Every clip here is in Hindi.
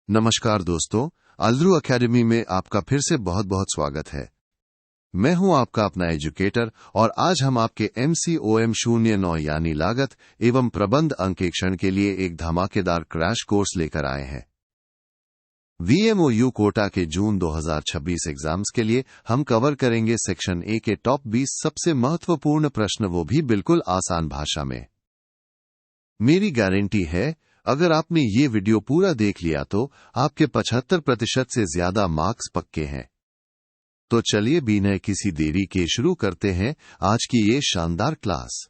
नमस्कार दोस्तों, आलरू अकेडमी में आपका फिर से बहुत बहुत स्वागत है। मैं हूं आपका अपना एजुकेटर और आज हम आपके MCOM 09 यानी लागत एवं प्रबंध अंकेक्षण के लिए एक धमाकेदार क्रैश कोर्स लेकर आए हैं। VMOU कोटा के जून 2026 एग्जाम्स के लिए हम कवर करेंगे सेक्शन ए के टॉप 20 सबसे महत्वपूर्ण प्रश्न, वो भी बिल्कुल आसान भाषा में। मेरी गारंटी है, अगर आपने ये वीडियो पूरा देख लिया तो आपके 75% से ज्यादा मार्क्स पक्के हैं। तो चलिए बिना किसी देरी के शुरू करते हैं आज की ये शानदार क्लास।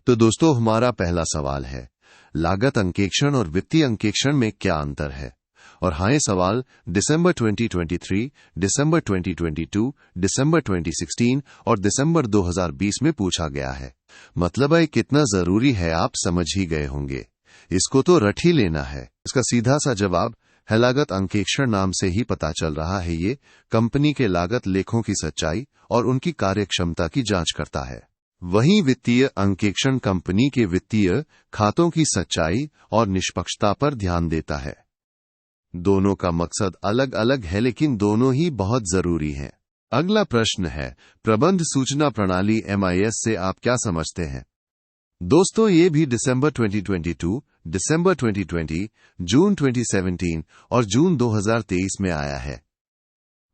तो दोस्तों, हमारा पहला सवाल है, लागत अंकेक्षण और वित्तीय अंकेक्षण में क्या अंतर है? और हाँ, ये सवाल दिसंबर 2023, दिसंबर 2022, दिसंबर 2016 और दिसंबर 2020 में पूछा गया है। मतलब है कितना जरूरी है, आप समझ ही गए होंगे। इसको तो रट ही लेना है। इसका सीधा सा जवाब है लागत अंकेक्षण। नाम से ही पता चल रहा है, ये कंपनी के लागत लेखों की सच्चाई और उनकी कार्यक्षमता की जांच करता है। वहीं वित्तीय अंकेक्षण कंपनी के वित्तीय खातों की सच्चाई और निष्पक्षता पर ध्यान देता है। दोनों का मकसद अलग अलग है, लेकिन दोनों ही बहुत जरूरी हैं। अगला प्रश्न है, प्रबंध सूचना प्रणाली MIS से आप क्या समझते हैं? दोस्तों, ये भी दिसंबर 2022, दिसंबर 2020, जून 2017 और जून 2023 में आया है।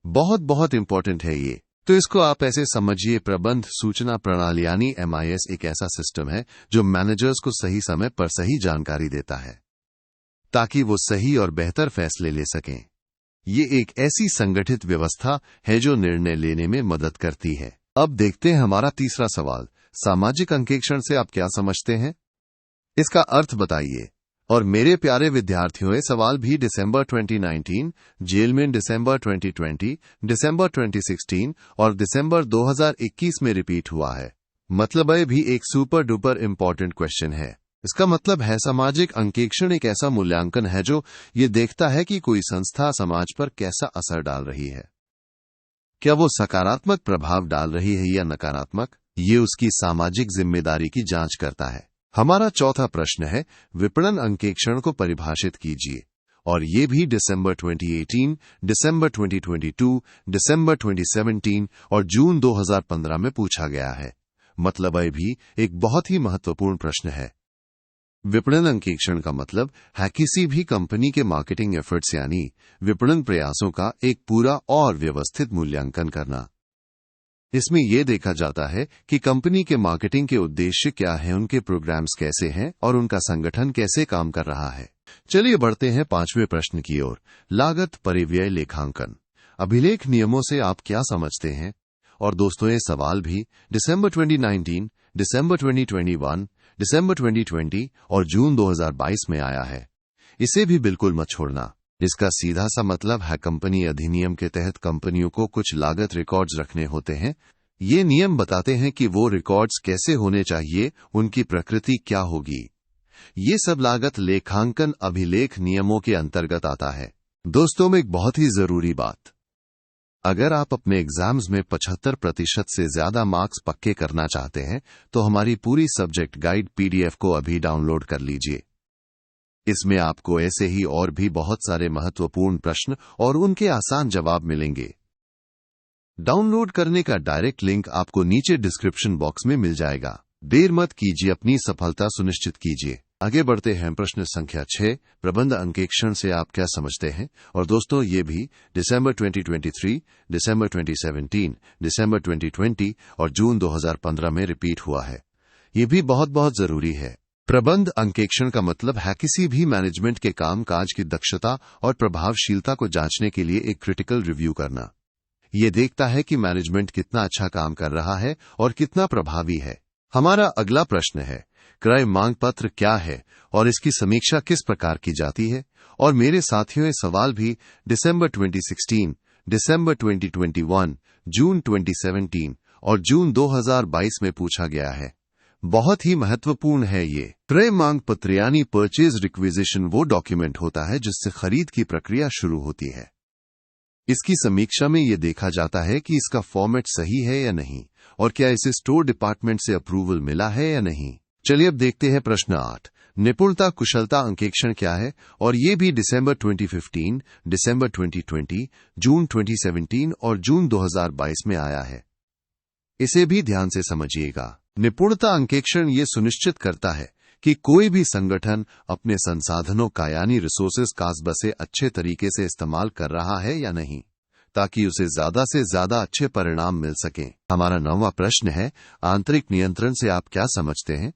बहुत बहुत इंपॉर्टेंट है ये। तो इसको आप ऐसे समझिए, प्रबंध सूचना प्रणाली यानी MIS एक ऐसा सिस्टम है जो मैनेजर्स को सही समय पर सही जानकारी देता है ताकि वो सही और बेहतर फैसले ले सकें। ये एक ऐसी संगठित व्यवस्था है जो निर्णय लेने में मदद करती है। अब देखते हैं हमारा तीसरा सवाल, सामाजिक अंकेक्षण से आप क्या समझते हैं? इसका अर्थ बताइए। और मेरे प्यारे विद्यार्थियों, ये सवाल भी दिसंबर 2019, जेल में दिसंबर 2020, दिसंबर 2016 और दिसंबर 2021 में रिपीट हुआ है। मतलब ये भी एक सुपर डुपर इंपॉर्टेंट क्वेश्चन है। इसका मतलब है, सामाजिक अंकेक्षण एक ऐसा मूल्यांकन है जो ये देखता है कि कोई संस्था समाज पर कैसा असर डाल रही है। क्या वो सकारात्मक प्रभाव डाल रही है या नकारात्मक? ये उसकी सामाजिक जिम्मेदारी की जांच करता है। हमारा चौथा प्रश्न है, विपणन अंकेक्षण को परिभाषित कीजिए। और ये भी दिसंबर 2018, दिसंबर 2022, दिसंबर 2017 और जून 2015 में पूछा गया है। मतलब ये भी एक बहुत ही महत्वपूर्ण प्रश्न है। विपणन अंकेक्षण का मतलब है किसी भी कंपनी के मार्केटिंग एफर्ट्स यानी विपणन प्रयासों का एक पूरा और व्यवस्थित मूल्यांकन करना। इसमें यह देखा जाता है कि कंपनी के मार्केटिंग के उद्देश्य क्या हैं, उनके प्रोग्राम्स कैसे हैं और उनका संगठन कैसे काम कर रहा है। चलिए बढ़ते हैं पांचवें प्रश्न की ओर, लागत परिव्यय लेखांकन। अभिलेख नियमों से आप क्या समझते हैं? और दोस्तों, ये सवाल भी दिसंबर 2019, दिसंबर 2021, दिसंबर 2020 और जून 2022 में आया है। इसे भी बिल्कुल मत छोड़ना। इसका सीधा सा मतलब है, कंपनी अधिनियम के तहत कंपनियों को कुछ लागत रिकॉर्ड्स रखने होते हैं। ये नियम बताते हैं कि वो रिकॉर्ड्स कैसे होने चाहिए, उनकी प्रकृति क्या होगी। ये सब लागत लेखांकन अभिलेख नियमों के अंतर्गत आता है। दोस्तों, में एक बहुत ही जरूरी बात, अगर आप अपने एग्जाम्स में 75% से ज्यादा मार्क्स पक्के करना चाहते हैं तो हमारी पूरी सब्जेक्ट गाइड PDF को अभी डाउनलोड कर लीजिए। इसमें आपको ऐसे ही और भी बहुत सारे महत्वपूर्ण प्रश्न और उनके आसान जवाब मिलेंगे। डाउनलोड करने का डायरेक्ट लिंक आपको नीचे डिस्क्रिप्शन बॉक्स में मिल जाएगा। देर मत कीजिए, अपनी सफलता सुनिश्चित कीजिए। आगे बढ़ते हैं प्रश्न संख्या 6, प्रबंध अंकेक्षण से आप क्या समझते हैं? और दोस्तों, ये भी दिसंबर 2023, दिसंबर 2017, दिसंबर 2020 और जून 2015 में रिपीट हुआ है। ये भी बहुत बहुत जरूरी है। प्रबंध अंकेक्षण का मतलब है किसी भी मैनेजमेंट के काम काज की दक्षता और प्रभावशीलता को जांचने के लिए एक क्रिटिकल रिव्यू करना। ये देखता है कि मैनेजमेंट कितना अच्छा काम कर रहा है और कितना प्रभावी है। हमारा अगला प्रश्न है, क्रय मांग पत्र क्या है और इसकी समीक्षा किस प्रकार की जाती है? और मेरे साथियों, ये सवाल भी दिसंबर 2016, दिसंबर 2021, जून 2017 और जून 2022 में पूछा गया है। बहुत ही महत्वपूर्ण है ये। क्रय मांग पत्र यानी परचेज रिक्विजिशन वो डॉक्यूमेंट होता है जिससे खरीद की प्रक्रिया शुरू होती है। इसकी समीक्षा में ये देखा जाता है कि इसका फॉर्मेट सही है या नहीं और क्या इसे स्टोर डिपार्टमेंट से अप्रूवल मिला है या नहीं। चलिए अब देखते हैं प्रश्न 8। निपुणता कुशलता अंकेक्षण क्या है, और ये भी दिसंबर 2015, दिसंबर 2020, जून 2017 और जून 2022 में आया है। इसे भी ध्यान से समझिएगा। निपुणता अंकेक्षण ये सुनिश्चित करता है कि कोई भी संगठन अपने संसाधनों का यानी रिसोर्सेज का बसे अच्छे तरीके से इस्तेमाल कर रहा है या नहीं, ताकि उसे ज्यादा से ज्यादा अच्छे परिणाम मिल सकें। हमारा 9वां प्रश्न है, आंतरिक नियंत्रण से आप क्या समझते हैं?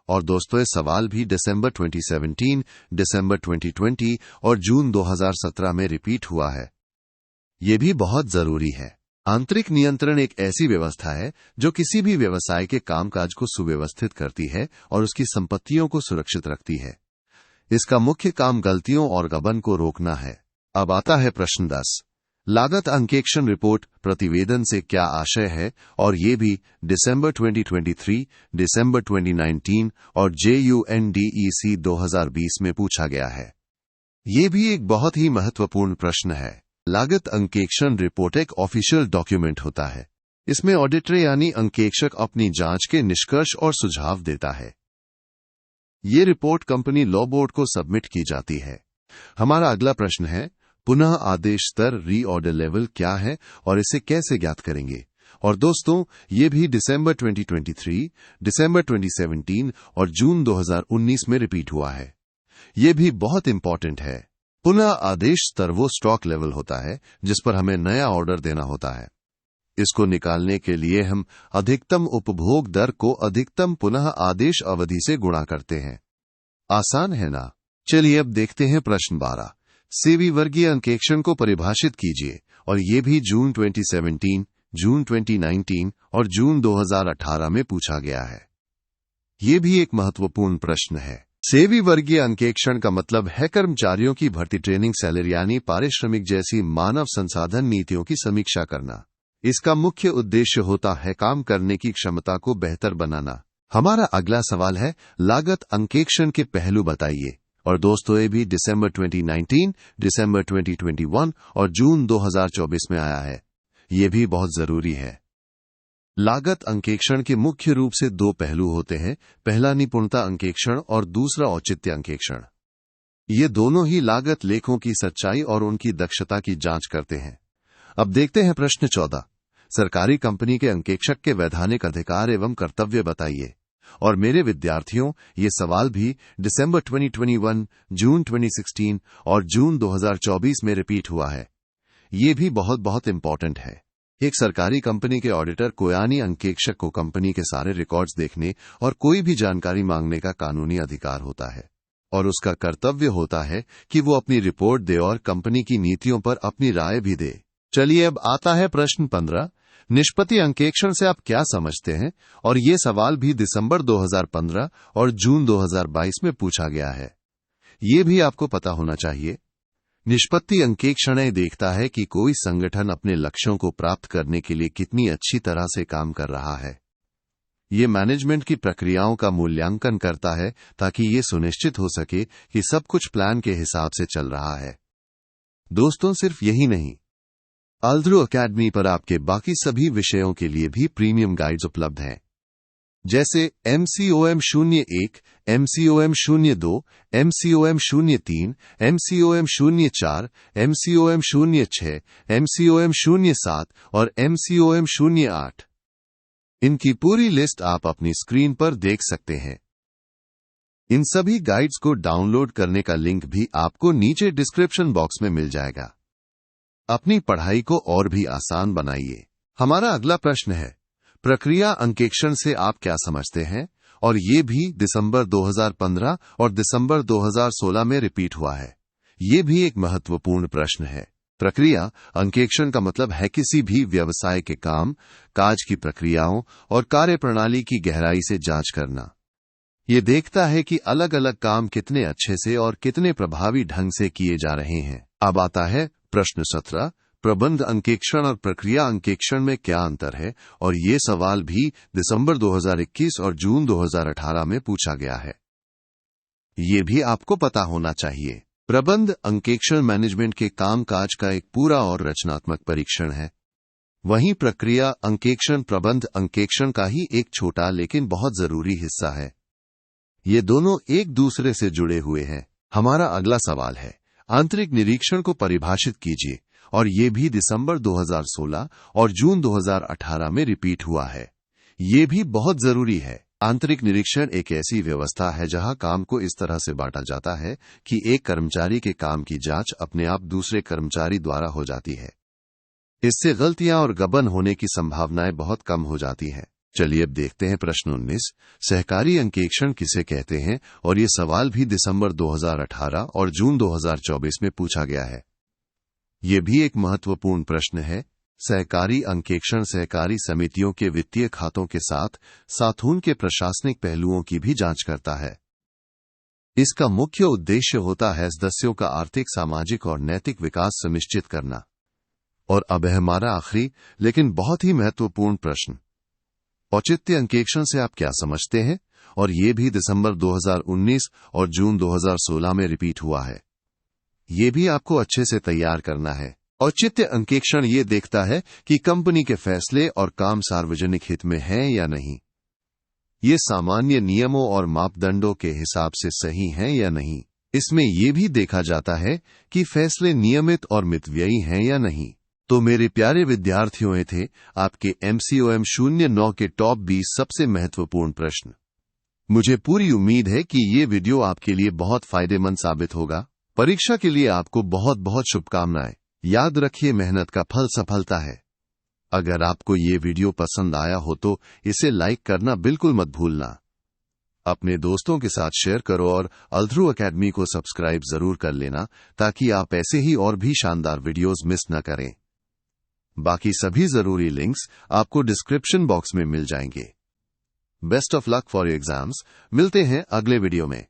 और दोस्तों, ये सवाल भी दिसंबर 2017, दिसंबर 2020 और जून 2017 में रिपीट हुआ है। ये भी बहुत जरूरी है। आंतरिक नियंत्रण एक ऐसी व्यवस्था है जो किसी भी व्यवसाय के कामकाज को सुव्यवस्थित करती है और उसकी संपत्तियों को सुरक्षित रखती है। इसका मुख्य काम गलतियों और गबन को रोकना है। अब आता है प्रश्न 10। लागत अंकेक्षण रिपोर्ट प्रतिवेदन से क्या आशय है, और ये भी दिसंबर 2023, दिसंबर 2019 और JUNDEC 2020 में पूछा गया है। ये भी एक बहुत ही महत्वपूर्ण प्रश्न है। लागत अंकेक्षण रिपोर्ट एक ऑफिशियल डॉक्यूमेंट होता है। इसमें ऑडिटर यानी अंकेक्षक अपनी जांच के निष्कर्ष और सुझाव देता है। ये रिपोर्ट कंपनी लॉ बोर्ड को सबमिट की जाती है। हमारा अगला प्रश्न है, पुनः आदेश स्तर रीऑर्डर लेवल क्या है और इसे कैसे ज्ञात करेंगे? और दोस्तों, ये भी दिसंबर 2023, दिसंबर 2017 और जून 2019 में रिपीट हुआ है। ये भी बहुत इंपॉर्टेंट है। पुनः आदेश स्तर वो स्टॉक लेवल होता है जिस पर हमें नया ऑर्डर देना होता है। इसको निकालने के लिए हम अधिकतम उपभोग दर को अधिकतम पुनः आदेश अवधि से गुणा करते हैं। आसान है ना? चलिए अब देखते हैं प्रश्न 12। सेवी वर्गीय अंकेक्षण को परिभाषित कीजिए, और ये भी जून 2017, जून 2019 और जून 2018 में पूछा गया है। ये भी एक महत्वपूर्ण प्रश्न है। सेवी वर्गीय अंकेक्षण का मतलब है कर्मचारियों की भर्ती, ट्रेनिंग, सैलरी यानी पारिश्रमिक जैसी मानव संसाधन नीतियों की समीक्षा करना। इसका मुख्य उद्देश्य होता है काम करने की क्षमता को बेहतर बनाना। हमारा अगला सवाल है, लागत अंकेक्षण के पहलू बताइए। और दोस्तों, ये भी दिसंबर 2019, दिसंबर 2021 और जून 2024 में आया है। ये भी बहुत जरूरी है। लागत अंकेक्षण के मुख्य रूप से 2 पहलू होते हैं। पहला निपुणता अंकेक्षण और दूसरा औचित्य अंकेक्षण। ये दोनों ही लागत लेखों की सच्चाई और उनकी दक्षता की जांच करते हैं। अब देखते हैं प्रश्न 14। सरकारी कंपनी के अंकेक्षक के वैधानिक अधिकार एवं कर्तव्य बताइए। और मेरे विद्यार्थियों, ये सवाल भी दिसंबर 2021, जून 2016 और जून 2024 में रिपीट हुआ है। ये भी बहुत बहुत इंपॉर्टेंट है। एक सरकारी कंपनी के ऑडिटर को यानी अंकेक्षक को कंपनी के सारे रिकॉर्ड्स देखने और कोई भी जानकारी मांगने का कानूनी अधिकार होता है, और उसका कर्तव्य होता है कि वो अपनी रिपोर्ट दे और कंपनी की नीतियों पर अपनी राय भी दे। चलिए अब आता है प्रश्न 15। निष्पत्ति अंकेक्षण से आप क्या समझते हैं? और ये सवाल भी दिसंबर 2015 और जून 2022 में पूछा गया है। ये भी आपको पता होना चाहिए। निष्पत्ति अंकेक्षण देखता है कि कोई संगठन अपने लक्ष्यों को प्राप्त करने के लिए कितनी अच्छी तरह से काम कर रहा है। ये मैनेजमेंट की प्रक्रियाओं का मूल्यांकन करता है ताकि ये सुनिश्चित हो सके कि सब कुछ प्लान के हिसाब से चल रहा है। दोस्तों, सिर्फ यही नहीं, आल्द्रो अकेडमी पर आपके बाकी सभी विषयों के लिए भी प्रीमियम गाइड्स उपलब्ध हैं, जैसे MCOM 01, MCOM 02, MCOM 03, MCOM 04, MCOM 06, MCOM 07 और MCOM 08। इनकी पूरी लिस्ट आप अपनी स्क्रीन पर देख सकते हैं। इन सभी गाइड्स को डाउनलोड करने का लिंक भी आपको नीचे डिस्क्रिप्शन बॉक्स में मिल जाएगा। अपनी पढ़ाई को और भी आसान बनाइए। हमारा अगला प्रश्न है, प्रक्रिया अंकेक्षण से आप क्या समझते हैं? और ये भी दिसंबर 2015 और दिसंबर 2016 में रिपीट हुआ है। ये भी एक महत्वपूर्ण प्रश्न है। प्रक्रिया अंकेक्षण का मतलब है किसी भी व्यवसाय के काम काज की प्रक्रियाओं और कार्यप्रणाली की गहराई से जांच करना। ये देखता है कि अलग अलग काम कितने अच्छे से और कितने प्रभावी ढंग से किए जा रहे हैं। अब आता है प्रश्न 17। प्रबंध अंकेक्षण और प्रक्रिया अंकेक्षण में क्या अंतर है? और ये सवाल भी दिसंबर 2021 और जून 2018 में पूछा गया है। ये भी आपको पता होना चाहिए। प्रबंध अंकेक्षण मैनेजमेंट के कामकाज का एक पूरा और रचनात्मक परीक्षण है। वहीं प्रक्रिया अंकेक्षण प्रबंध अंकेक्षण का ही एक छोटा लेकिन बहुत जरूरी हिस्सा है। ये दोनों एक दूसरे से जुड़े हुए हैं। हमारा अगला सवाल है, आंतरिक निरीक्षण को परिभाषित कीजिए, और ये भी दिसंबर 2016 और जून 2018 में रिपीट हुआ है। ये भी बहुत जरूरी है। आंतरिक निरीक्षण एक ऐसी व्यवस्था है जहां काम को इस तरह से बांटा जाता है कि एक कर्मचारी के काम की जांच अपने आप दूसरे कर्मचारी द्वारा हो जाती है। इससे गलतियां और गबन होने की संभावनाएं बहुत कम हो जाती हैं। चलिए अब देखते हैं प्रश्न 19, सहकारी अंकेक्षण किसे कहते हैं, और ये सवाल भी दिसंबर 2018 और जून 2024 में पूछा गया है। ये भी एक महत्वपूर्ण प्रश्न है। सहकारी अंकेक्षण सहकारी समितियों के वित्तीय खातों के साथ साथ उनके प्रशासनिक पहलुओं की भी जांच करता है। इसका मुख्य उद्देश्य होता है सदस्यों का आर्थिक, सामाजिक और नैतिक विकास सुनिश्चित करना। और अब है हमारा आखिरी लेकिन बहुत ही महत्वपूर्ण प्रश्न, औचित्य अंकेक्षण से आप क्या समझते हैं, और ये भी दिसंबर 2019 और जून 2016 में रिपीट हुआ है। ये भी आपको अच्छे से तैयार करना है। औचित्य अंकेक्षण ये देखता है कि कंपनी के फैसले और काम सार्वजनिक हित में हैं या नहीं। ये सामान्य नियमों और मापदंडों के हिसाब से सही हैं या नहीं। इसमें यह भी देखा जाता है कि फैसले नियमित और मितव्ययी हैं या नहीं। तो मेरे प्यारे विद्यार्थियों, ये थे आपके MCOM 09 के टॉप 20 सबसे महत्वपूर्ण प्रश्न। मुझे पूरी उम्मीद है कि ये वीडियो आपके लिए बहुत फायदेमंद साबित होगा। परीक्षा के लिए आपको बहुत बहुत शुभकामनाएं। याद रखिए, मेहनत का फल सफलता है। अगर आपको ये वीडियो पसंद आया हो तो इसे लाइक करना बिल्कुल मत भूलना। अपने दोस्तों के साथ शेयर करो और अल्थ्रू अकेडमी को सब्सक्राइब जरूर कर लेना, ताकि आप ऐसे ही और भी शानदार वीडियोस मिस न करें। बाकी सभी जरूरी लिंक्स आपको डिस्क्रिप्शन बॉक्स में मिल जाएंगे। Best of luck for your exams. मिलते हैं अगले वीडियो में।